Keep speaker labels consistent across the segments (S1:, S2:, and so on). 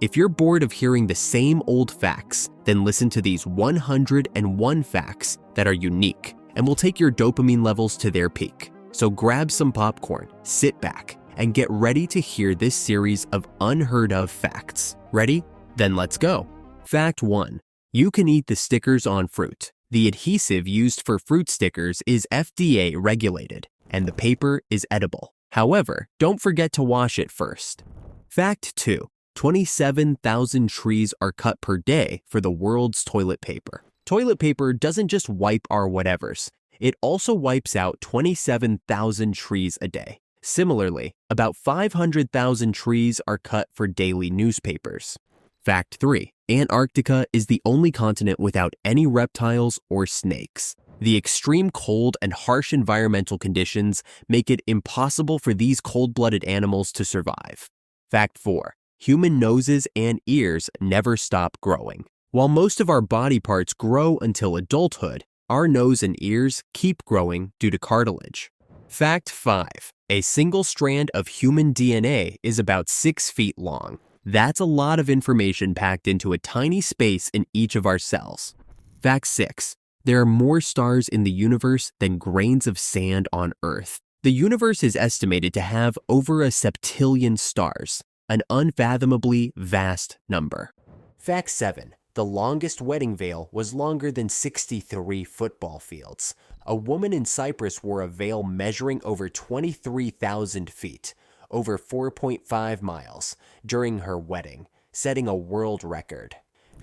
S1: If you're bored of hearing the same old facts, then listen to these 101 facts that are unique and will take your dopamine levels to their peak. So grab some popcorn, sit back, and get ready to hear this series of unheard of facts. Ready? Then let's go. Fact 1. You can eat the stickers on fruit. The adhesive used for fruit stickers is FDA regulated, and the paper is edible. However, don't forget to wash it first. Fact 2. 27,000 trees are cut per day for the world's toilet paper. Toilet paper doesn't just wipe our whatevers. It also wipes out 27,000 trees a day. Similarly, about 500,000 trees are cut for daily newspapers. Fact 3. Antarctica is the only continent without any reptiles or snakes. The extreme cold and harsh environmental conditions make it impossible for these cold-blooded animals to survive. Fact 4. Human noses and ears never stop growing. While most of our body parts grow until adulthood, our nose and ears keep growing due to cartilage. Fact 5. A single strand of human DNA is about 6 feet long. That's a lot of information packed into a tiny space in each of our cells. Fact 6. There are more stars in the universe than grains of sand on Earth. The universe is estimated to have over a septillion stars, an unfathomably vast number. Fact 7. The longest wedding veil was longer than 63 football fields. A woman in Cyprus wore a veil measuring over 23,000 feet, over 4.5 miles, during her wedding, setting a world record.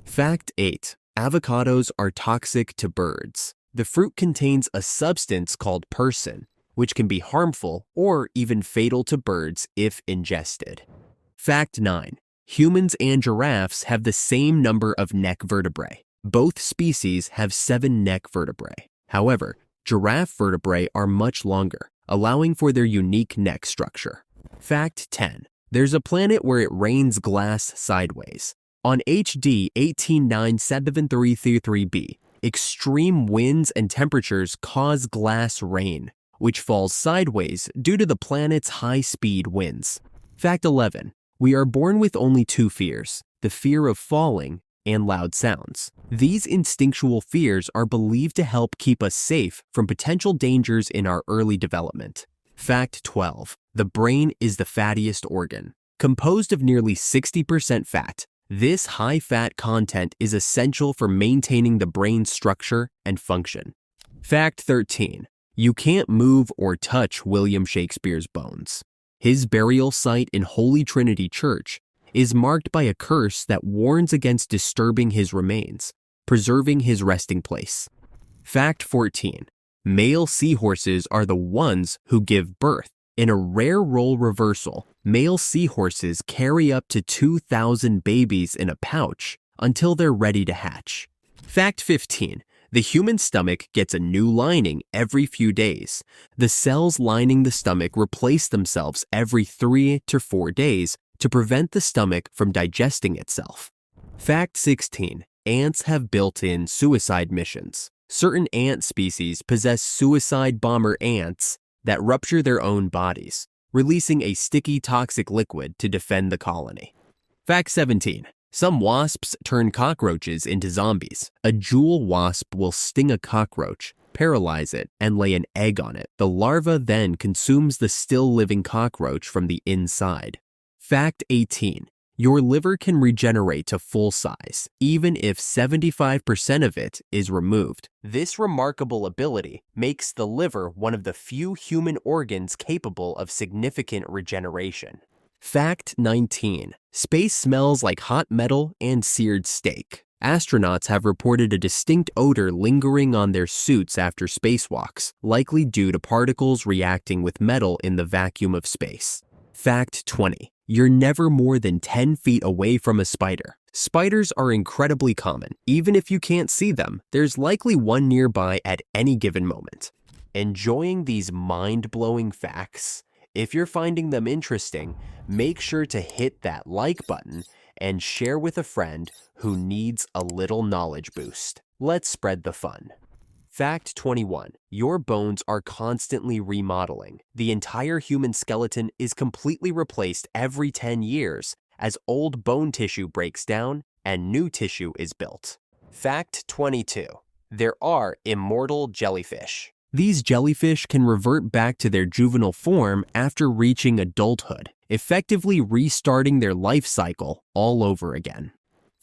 S1: Fact 8. Avocados are toxic to birds. The fruit contains a substance called persin, which can be harmful or even fatal to birds if ingested. Fact 9. Humans and giraffes have the same number of neck vertebrae. Both species have 7 neck vertebrae. However, giraffe vertebrae are much longer, allowing for their unique neck structure. Fact 10. There's a planet where it rains glass sideways. On HD 1897333b, extreme winds and temperatures cause glass rain, which falls sideways due to the planet's high-speed winds. Fact 11. We are born with only 2 fears, the fear of falling and loud sounds. These instinctual fears are believed to help keep us safe from potential dangers in our early development. Fact 12. The brain is the fattiest organ. Composed of nearly 60% fat, this high-fat content is essential for maintaining the brain's structure and function. Fact 13. You can't move or touch William Shakespeare's bones. His burial site in Holy Trinity Church is marked by a curse that warns against disturbing his remains, preserving his resting place. Fact 14. Male seahorses are the ones who give birth. In a rare role reversal, male seahorses carry up to 2,000 babies in a pouch until they're ready to hatch. Fact 15. The human stomach gets a new lining every few days. The cells lining the stomach replace themselves every 3 to 4 days to prevent the stomach from digesting itself. Fact 16. Ants have built-in suicide missions. Certain ant species possess suicide bomber ants that rupture their own bodies, releasing a sticky toxic liquid to defend the colony. Fact 17. Some wasps turn cockroaches into zombies. A jewel wasp will sting a cockroach, paralyze it, and lay an egg on it. The larva then consumes the still-living cockroach from the inside. Fact 18. Your liver can regenerate to full size, even if 75% of it is removed. This remarkable ability makes the liver one of the few human organs capable of significant regeneration. Fact 19. Space smells like hot metal and seared steak. Astronauts have reported a distinct odor lingering on their suits after spacewalks, likely due to particles reacting with metal in the vacuum of space. Fact 20. You're never more than 10 feet away from a spider. Spiders are incredibly common. Even if you can't see them, there's likely one nearby at any given moment. Enjoying these mind-blowing facts? If you're finding them interesting, make sure to hit that like button and share with a friend who needs a little knowledge boost. Let's spread the fun. Fact 21. Your bones are constantly remodeling. The entire human skeleton is completely replaced every 10 years as old bone tissue breaks down and new tissue is built. Fact 22. There are immortal jellyfish. These jellyfish can revert back to their juvenile form after reaching adulthood, effectively restarting their life cycle all over again.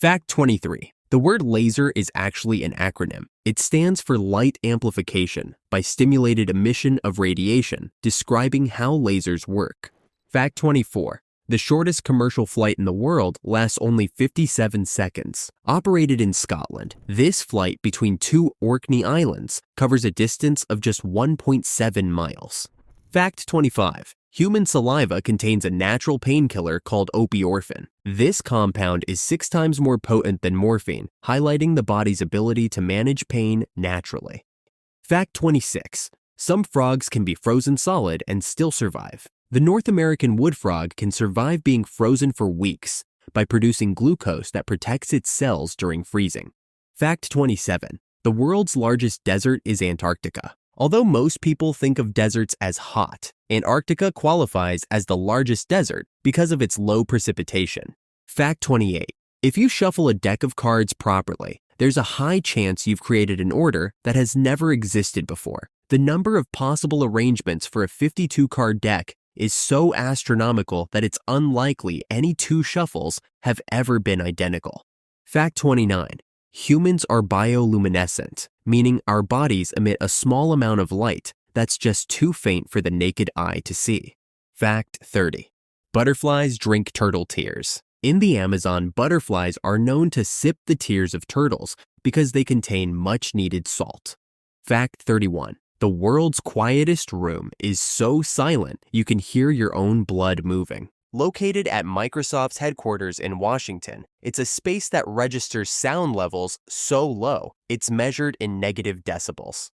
S1: Fact 23. The word laser is actually an acronym. It stands for light amplification by stimulated emission of radiation, describing how lasers work. Fact 24. The shortest commercial flight in the world lasts only 57 seconds. Operated in Scotland, this flight between two Orkney Islands covers a distance of just 1.7 miles. Fact 25. Human saliva contains a natural painkiller called opioorphin. This compound is 6 times more potent than morphine, highlighting the body's ability to manage pain naturally. Fact 26. Some frogs can be frozen solid and still survive. The North American wood frog can survive being frozen for weeks by producing glucose that protects its cells during freezing. Fact 27. The world's largest desert is Antarctica. Although most people think of deserts as hot, Antarctica qualifies as the largest desert because of its low precipitation. Fact 28. If you shuffle a deck of cards properly, there's a high chance you've created an order that has never existed before. The number of possible arrangements for a 52-card deck is so astronomical that it's unlikely any 2 shuffles have ever been identical. Fact 29. Humans are bioluminescent, meaning our bodies emit a small amount of light that's just too faint for the naked eye to see. Fact 30. Butterflies drink turtle tears. In the Amazon, butterflies are known to sip the tears of turtles because they contain much-needed salt. Fact 31. The world's quietest room is so silent you can hear your own blood moving. Located at Microsoft's headquarters in Washington, it's a space that registers sound levels so low it's measured in negative decibels.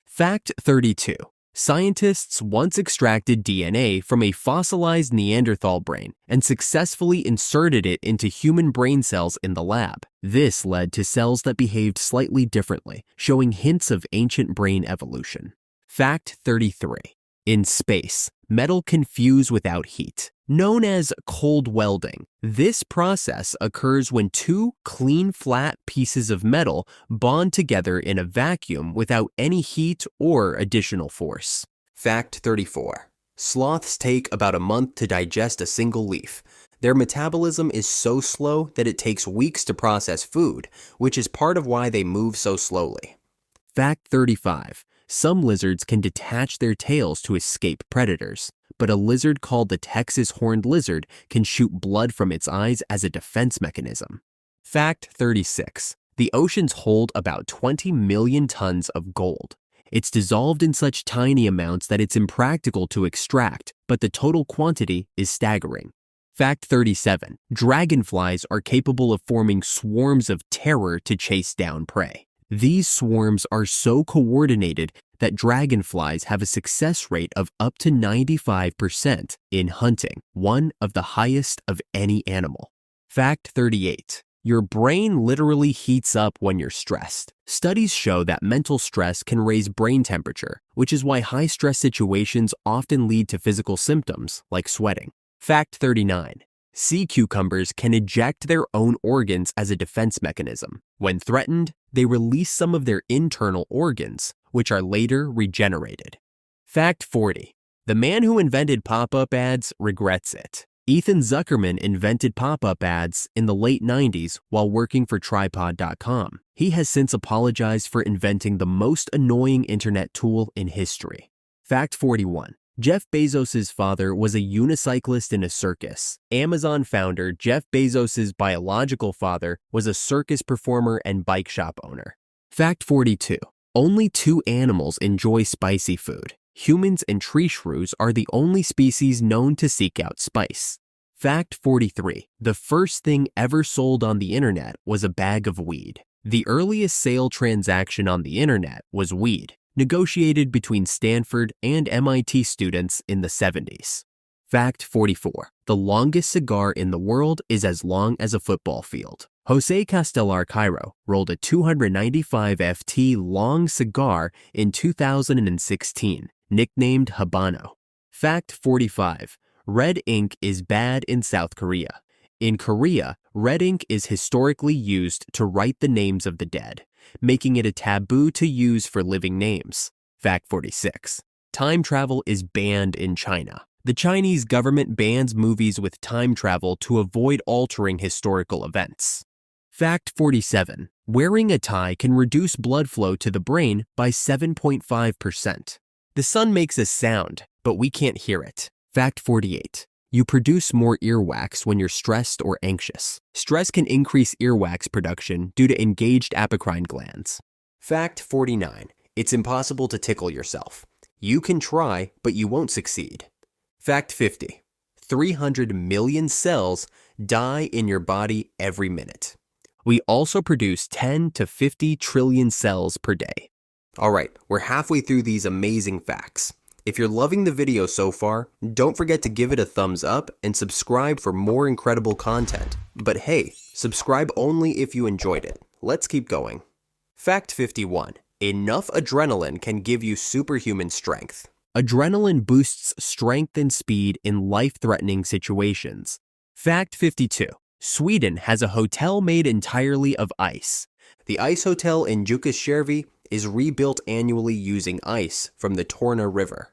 S1: Fact 32. Scientists once extracted DNA from a fossilized Neanderthal brain and successfully inserted it into human brain cells in the lab. This led to cells that behaved slightly differently, showing hints of ancient brain evolution. Fact 33. In space, metal can fuse without heat. Known as cold welding, this process occurs when 2 clean, flat pieces of metal bond together in a vacuum without any heat or additional force. Fact 34. Sloths take about a month to digest a single leaf. Their metabolism is so slow that it takes weeks to process food, which is part of why they move so slowly. Fact 35. Some lizards can detach their tails to escape predators, but a lizard called the Texas horned lizard can shoot blood from its eyes as a defense mechanism. Fact 36. The oceans hold about 20 million tons of gold. It's dissolved in such tiny amounts that it's impractical to extract, but the total quantity is staggering. Fact 37. Dragonflies are capable of forming swarms of terror to chase down prey. These swarms are so coordinated that dragonflies have a success rate of up to 95% in hunting, one of the highest of any animal. Fact 38. Your brain literally heats up when you're stressed. Studies show that mental stress can raise brain temperature, which is why high-stress situations often lead to physical symptoms like sweating. Fact 39. Sea cucumbers can eject their own organs as a defense mechanism. When threatened, they release some of their internal organs, which are later regenerated. Fact 40. The man who invented pop-up ads regrets it. Ethan Zuckerman invented pop-up ads in the late 90s while working for Tripod.com. He has since apologized for inventing the most annoying internet tool in history. Fact 41. Jeff Bezos' father was a unicyclist in a circus. Amazon founder Jeff Bezos' biological father was a circus performer and bike shop owner. Fact 42. Only 2 animals enjoy spicy food. Humans and tree shrews are the only species known to seek out spice. Fact 43. The first thing ever sold on the internet was a bag of weed. The earliest sale transaction on the internet was weed, negotiated between Stanford and MIT students in the 70s. Fact 44. The longest cigar in the world is as long as a football field. Jose Castelar Cairo rolled a 295 FT long cigar in 2016, nicknamed Habano. Fact 45. Red ink is bad in South Korea. In Korea, red ink is historically used to write the names of the dead, making it a taboo to use for living names. Fact 46. Time travel is banned in China. The Chinese government bans movies with time travel to avoid altering historical events. Fact 47. Wearing a tie can reduce blood flow to the brain by 7.5%. The sun makes a sound, but we can't hear it. Fact 48. You produce more earwax when you're stressed or anxious. Stress can increase earwax production due to engaged apocrine glands. Fact 49. It's impossible to tickle yourself. You can try, but you won't succeed. Fact 50. 300 million cells die in your body every minute. We also produce 10 to 50 trillion cells per day. All right, we're halfway through these amazing facts. If you're loving the video so far, don't forget to give it a thumbs up and subscribe for more incredible content. But hey, subscribe only if you enjoyed it. Let's keep going. Fact 51. Enough adrenaline can give you superhuman strength. Adrenaline boosts strength and speed in life-threatening situations. Fact 52. Sweden has a hotel made entirely of ice. The ice hotel in Jukkasjärvi is rebuilt annually using ice from the Torne River.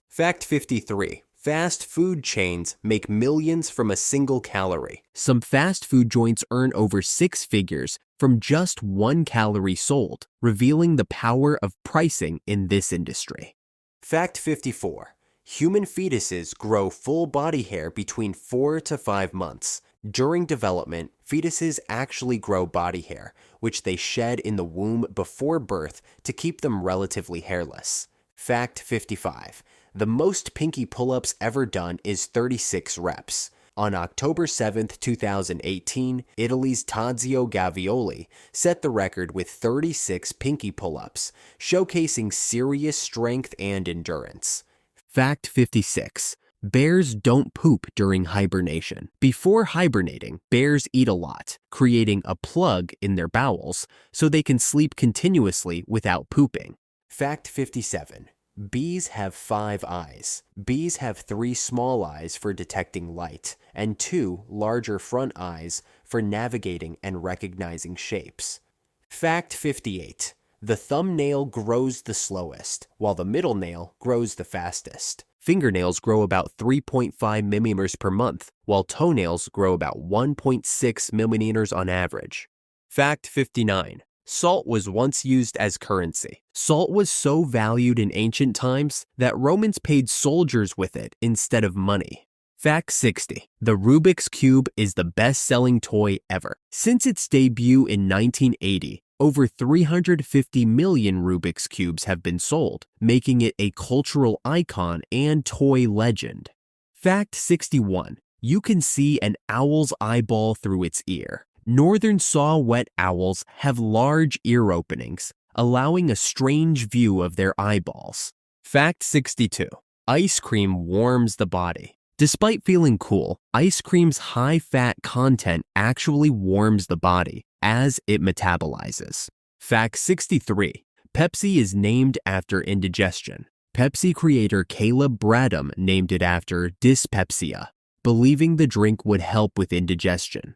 S1: Fact 53. Fast food chains make millions from a single calorie. Some fast food joints earn over 6 figures from just 1 calorie sold, revealing the power of pricing in this industry. Fact 54. Human fetuses grow full body hair between 4 to 5 months. During development, fetuses actually grow body hair, which they shed in the womb before birth to keep them relatively hairless. Fact 55. The most pinky pull-ups ever done is 36 reps. On October 7, 2018, Italy's Tadzio Gavioli set the record with 36 pinky pull-ups, showcasing serious strength and endurance. Fact 56. Bears don't poop during hibernation. Before hibernating, bears eat a lot, creating a plug in their bowels so they can sleep continuously without pooping. Fact 57. Bees have 5 eyes. Bees have 3 small eyes for detecting light, and 2 larger front eyes for navigating and recognizing shapes. Fact 58. The thumbnail grows the slowest, while the middle nail grows the fastest. Fingernails grow about 3.5 millimeters per month, while toenails grow about 1.6 millimeters on average. Fact 59. Salt was once used as currency. Salt was so valued in ancient times that Romans paid soldiers with it instead of money. Fact 60. The Rubik's Cube is the best-selling toy ever. Since its debut in 1980, over 350 million Rubik's Cubes have been sold, making it a cultural icon and toy legend. Fact 61. You can see an owl's eyeball through its ear. Northern saw-whet owls have large ear openings, allowing a strange view of their eyeballs. Fact 62. Ice cream warms the body. Despite feeling cool, ice cream's high-fat content actually warms the body as it metabolizes. Fact 63. Pepsi is named after indigestion. Pepsi creator Caleb Bradham named it after dyspepsia, believing the drink would help with indigestion.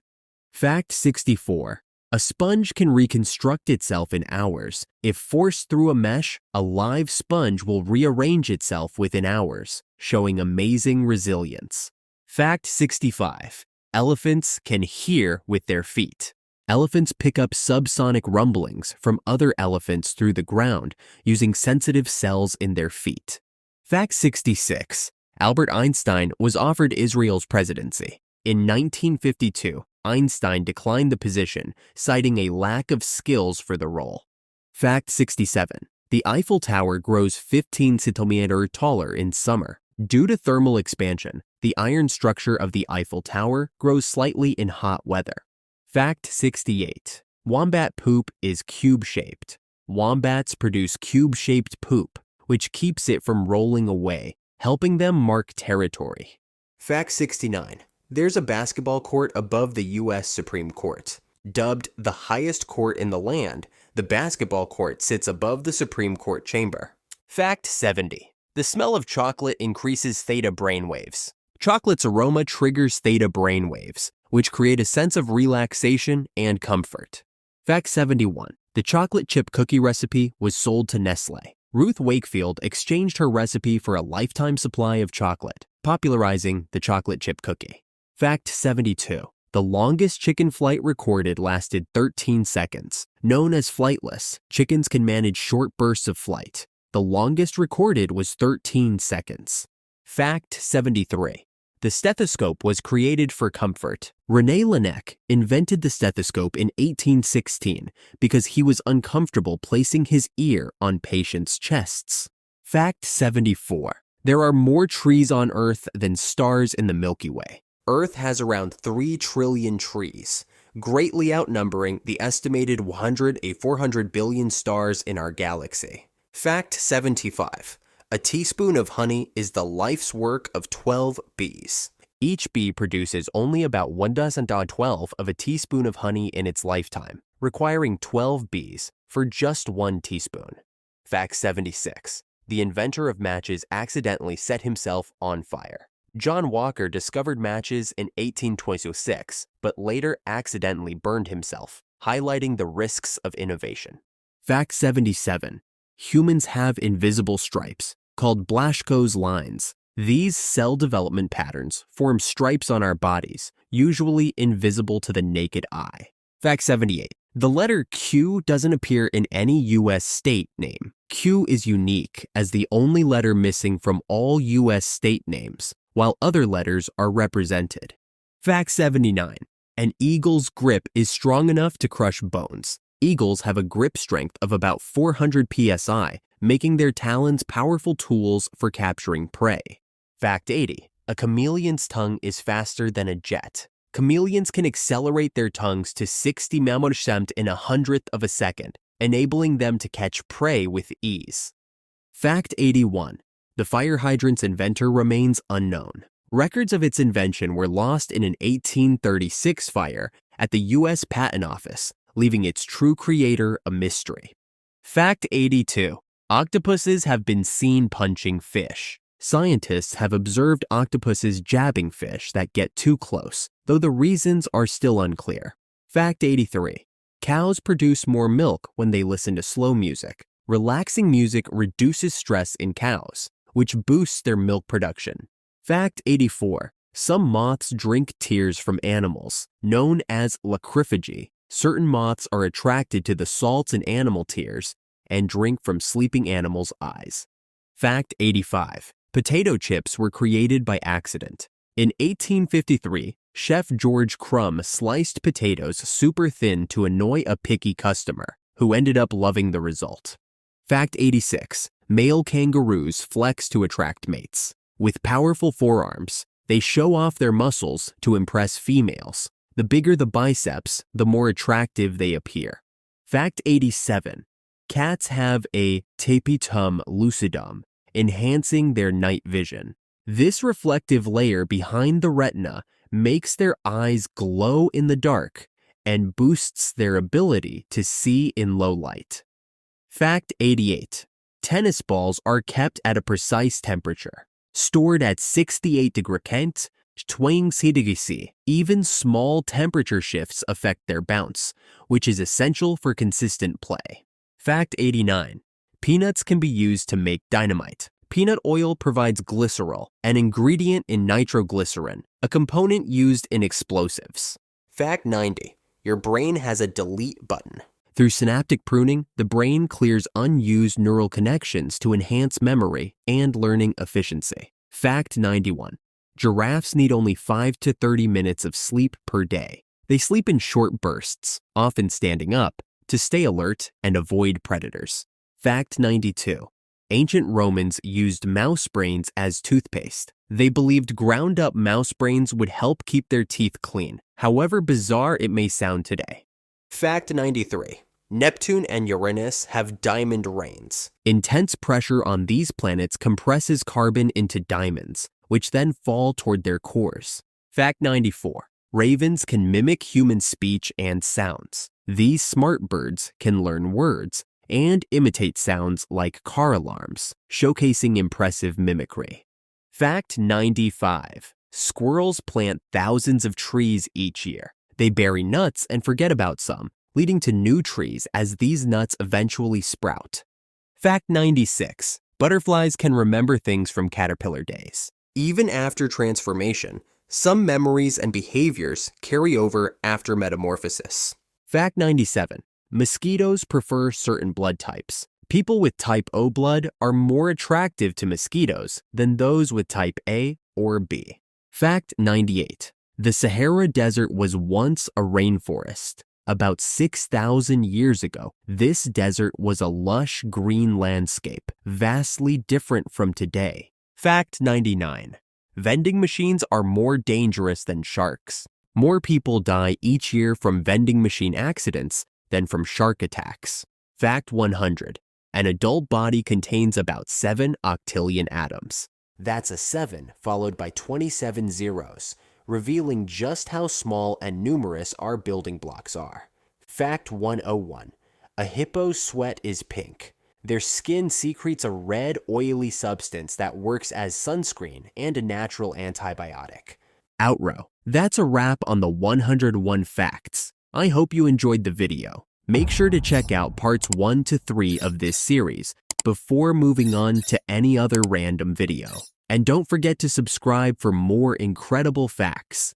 S1: Fact 64. A sponge can reconstruct itself in hours. If forced through a mesh, a live sponge will rearrange itself within hours, showing amazing resilience. Fact 65. Elephants can hear with their feet. Elephants pick up subsonic rumblings from other elephants through the ground using sensitive cells in their feet. Fact 66. Albert Einstein was offered Israel's presidency. In 1952, Einstein declined the position, citing a lack of skills for the role. Fact 67. The Eiffel Tower grows 15 centimeters taller in summer. Due to thermal expansion, the iron structure of the Eiffel Tower grows slightly in hot weather. Fact 68. Wombat poop is cube-shaped. Wombats produce cube-shaped poop, which keeps it from rolling away, helping them mark territory. Fact 69. There's a basketball court above the U.S. Supreme Court. Dubbed the highest court in the land, the basketball court sits above the Supreme Court chamber. Fact 70. The smell of chocolate increases theta brainwaves. Chocolate's aroma triggers theta brainwaves, which create a sense of relaxation and comfort. Fact 71. The chocolate chip cookie recipe was sold to Nestle. Ruth Wakefield exchanged her recipe for a lifetime supply of chocolate, popularizing the chocolate chip cookie. Fact 72. The longest chicken flight recorded lasted 13 seconds. Known as flightless, chickens can manage short bursts of flight. The longest recorded was 13 seconds. Fact 73. The stethoscope was created for comfort. René Laennec invented the stethoscope in 1816 because he was uncomfortable placing his ear on patients' chests. Fact 74. There are more trees on Earth than stars in the Milky Way. Earth has around 3 trillion trees, greatly outnumbering the estimated 400 billion stars in our galaxy. Fact 75. A teaspoon of honey is the life's work of 12 bees. Each bee produces only about 1/12 of a teaspoon of honey in its lifetime, requiring 12 bees for just 1 teaspoon. Fact 76. The inventor of matches accidentally set himself on fire. John Walker discovered matches in 1826, but later accidentally burned himself, highlighting the risks of innovation. Fact 77. Humans have invisible stripes, called Blaschko's lines. These cell development patterns form stripes on our bodies, usually invisible to the naked eye. Fact 78. The letter Q doesn't appear in any U.S. state name. Q is unique as the only letter missing from all U.S. state names, while other letters are represented. Fact 79. An eagle's grip is strong enough to crush bones. Eagles have a grip strength of about 400 psi, making their talons powerful tools for capturing prey. Fact 80. A chameleon's tongue is faster than a jet. Chameleons can accelerate their tongues to 60 mph in 1/100th of a second, enabling them to catch prey with ease. Fact 81. The fire hydrant's inventor remains unknown. Records of its invention were lost in an 1836 fire at the U.S. Patent Office, leaving its true creator a mystery. Fact 82. Octopuses have been seen punching fish. Scientists have observed octopuses jabbing fish that get too close, though the reasons are still unclear. Fact 83. Cows produce more milk when they listen to slow music. Relaxing music reduces stress in cows, which boosts their milk production. Fact 84. Some moths drink tears from animals, known as lacryphagy. Certain moths are attracted to the salts in animal tears and drink from sleeping animals' eyes. Fact 85. Potato chips were created by accident. In 1853, Chef George Crumb sliced potatoes super thin to annoy a picky customer, who ended up loving the result. Fact 86. Male kangaroos flex to attract mates. With powerful forearms, they show off their muscles to impress females. The bigger the biceps, the more attractive they appear. Fact 87. Cats have a tapetum lucidum, enhancing their night vision. This reflective layer behind the retina makes their eyes glow in the dark and boosts their ability to see in low light. Fact 88. Tennis balls are kept at a precise temperature, stored at 68 degrees Celsius. Even small temperature shifts affect their bounce, which is essential for consistent play. Fact 89. Peanuts can be used to make dynamite. Peanut oil provides glycerol, an ingredient in nitroglycerin, a component used in explosives. Fact 90. Your brain has a delete button. Through synaptic pruning, the brain clears unused neural connections to enhance memory and learning efficiency. Fact 91. Giraffes need only 5 to 30 minutes of sleep per day. They sleep in short bursts, often standing up, to stay alert and avoid predators. Fact 92. Ancient Romans used mouse brains as toothpaste. They believed ground-up mouse brains would help keep their teeth clean, however bizarre it may sound today. Fact 93. Neptune and Uranus have diamond rains. Intense pressure on these planets compresses carbon into diamonds, which then fall toward their cores. Fact 94. Ravens can mimic human speech and sounds. These smart birds can learn words and imitate sounds like car alarms, showcasing impressive mimicry. Fact 95. Squirrels plant thousands of trees each year. They bury nuts and forget about some, leading to new trees as these nuts eventually sprout. Fact 96. Butterflies can remember things from caterpillar days. Even after transformation, some memories and behaviors carry over after metamorphosis. Fact 97. Mosquitoes prefer certain blood types. People with type O blood are more attractive to mosquitoes than those with type A or B. Fact 98. The Sahara Desert was once a rainforest. About 6,000 years ago, this desert was a lush green landscape, vastly different from today. Fact 99. Vending machines are more dangerous than sharks. More people die each year from vending machine accidents than from shark attacks. Fact 100. An adult body contains about 7 octillion atoms. That's a 7 followed by 27 zeros, revealing just how small and numerous our building blocks are. Fact 101. A hippo's sweat is pink. Their skin secretes a red, oily substance that works as sunscreen and a natural antibiotic. Outrow. That's a wrap on the 101 facts. I hope you enjoyed the video. Make sure to check out parts 1 to 3 of this series before moving on to any other random video. And don't forget to subscribe for more incredible facts.